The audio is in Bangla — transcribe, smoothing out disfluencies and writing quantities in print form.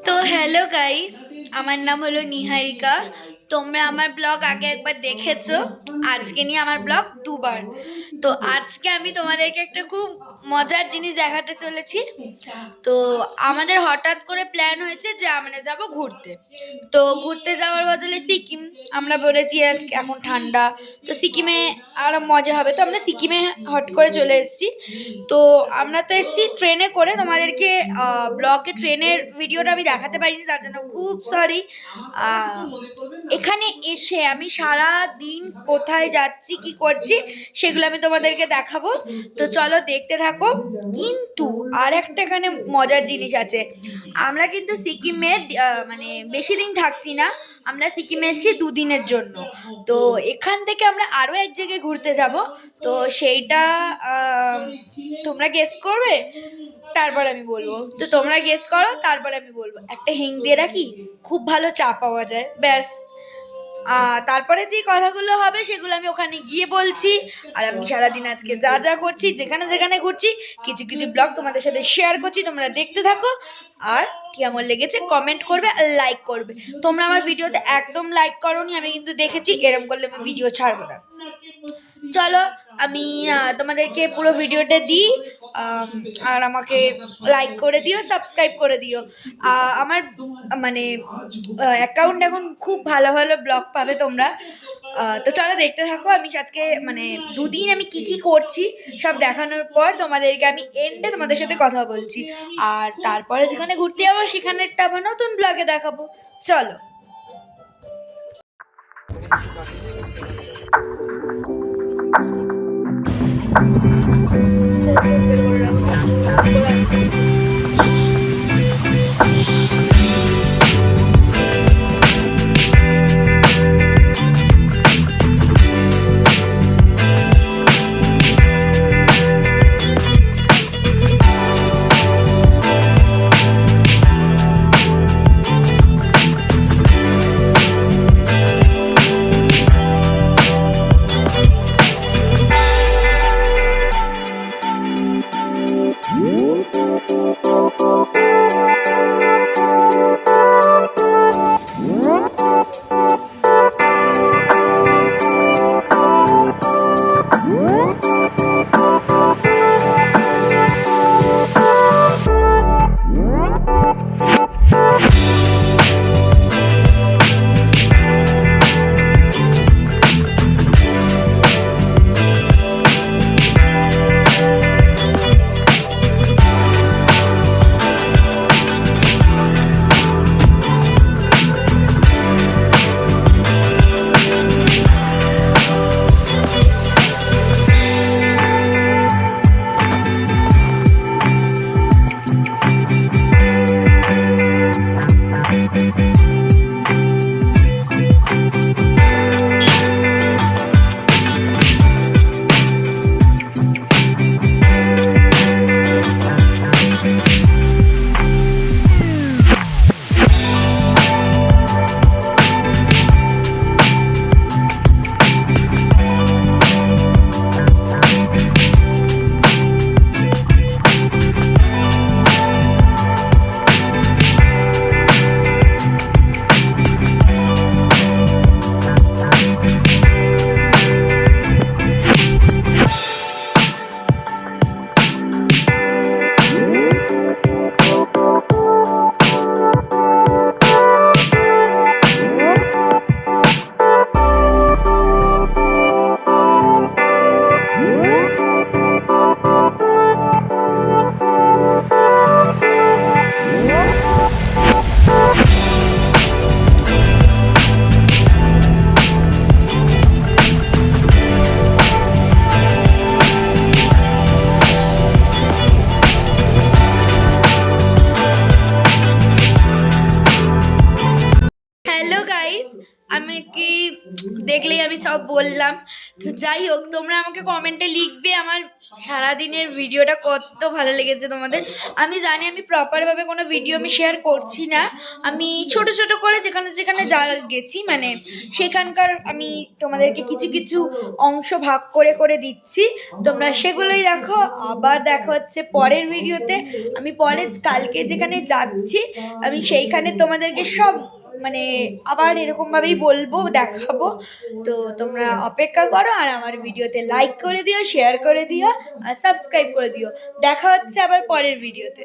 তো হ্যালো গাইস, আমার নাম হলো নিহারিকা। তোমরা আমার ব্লগ আগে একবার দেখেছো, আজকে নিয়ে আমার ব্লগ দুবার। তো আজকে আমি তোমাদেরকে একটা খুব মজার জিনিস দেখাতে চলেছি। তো আমাদের হঠাৎ করে প্ল্যান হয়েছে যে আমরা যাব ঘুরতে। তো ঘুরতে যাওয়ার বদলে সিকিম আমরা বলেছি, এখন ঠান্ডা, তো সিকিমে আরো মজা হবে। তো আমরা সিকিমে হট করে চলে এসেছি। তো আমরা তো এসেছি ট্রেনে করে, তোমাদেরকে ব্লগে ট্রেনের ভিডিওটা আমি দেখাতে পারিনি, তার জন্য খুব সরি। এখানে এসে আমি সারা দিন কোথায় যাচ্ছি কি করছি সেগুলো আমি তোমাদেরকে দেখাবো। তো চলো দেখতে থাকো। কিন্তু আর একটা এখানে মজার জিনিস আছে, আমরা কিন্তু সিকিমে মানে বেশি দিন থাকছি না, আমরা সিকিমে এসেছি দুদিনের জন্য। তো এখান থেকে আমরা আরো এক জায়গায় ঘুরতে যাব। তো সেইটা তোমরা গেস করবে, তারপর আমি বলবো। তো তোমরা গেস করো, তারপর আমি বলবো। একটা হিং দিয়ে রাখি, খুব ভালো চা পাওয়া যায়, ব্যাস। তারপরে যে কথাগুলো হবে সেগুলো আমি ওখানে গিয়ে বলছি। আর আমি সারাদিন আজকে যা যা করছি, যেখানে যেখানে ঘুরছি, কিছু কিছু ব্লগ তোমাদের সাথে শেয়ার করছি, তোমরা দেখতে থাকো। আর কেমন লেগেছে কমেন্ট করবে আর লাইক করবে। তোমরা আমার ভিডিওতে একদম লাইক করোনি, আমি কিন্তু দেখেছি, এরম করলে আমি ভিডিও ছাড়বো না। চলো আমি তোমাদেরকে পুরো ভিডিওটা দিই, আর আমাকে লাইক করে দিও, সাবস্ক্রাইব করে দিও। আমার মানে অ্যাকাউন্ট এখন খুব ভালো ভালো ব্লগ পাবে তোমরা। তো চলো দেখতে থাকো। আমি আজকে মানে দুদিন আমি কি কি করছি সব দেখানোর পর তোমাদেরকে আমি এন্ডে তোমাদের সাথে কথা বলছি। আর তারপরে যেখানে ঘুরতে যাবো সেখানেরটা আবার নতুন ব্লগে দেখাবো। চলো। হ্যালো গাইস, আমি কি দেখলেই আমি সব বললাম। তো যাই হোক, তোমরা আমাকে কমেন্টে লিখবে আমার সারাদিনের ভিডিওটা কত ভালো লেগেছে তোমাদের। আমি জানি আমি প্রপারভাবে কোনো ভিডিও আমি শেয়ার করছি না, আমি ছোট ছোট করে যেখানে যেখানে যা গেছি মানে সেখানকার আমি তোমাদেরকে কিছু কিছু অংশ ভাগ করে করে দিচ্ছি, তোমরা সেগুলোই দেখো। আবার দেখা হচ্ছে পরের ভিডিওতে। আমি পরে কালকে যেখানে যাচ্ছি আমি সেইখানে তোমাদেরকে সব মানে আবার এরকমভাবেই বলবো, দেখাবো। তো তোমরা অপেক্ষা করো আর আমার ভিডিওতে লাইক করে দিও, শেয়ার করে দিও আর সাবস্ক্রাইব করে দিও। দেখা হচ্ছে আবার পরের ভিডিওতে।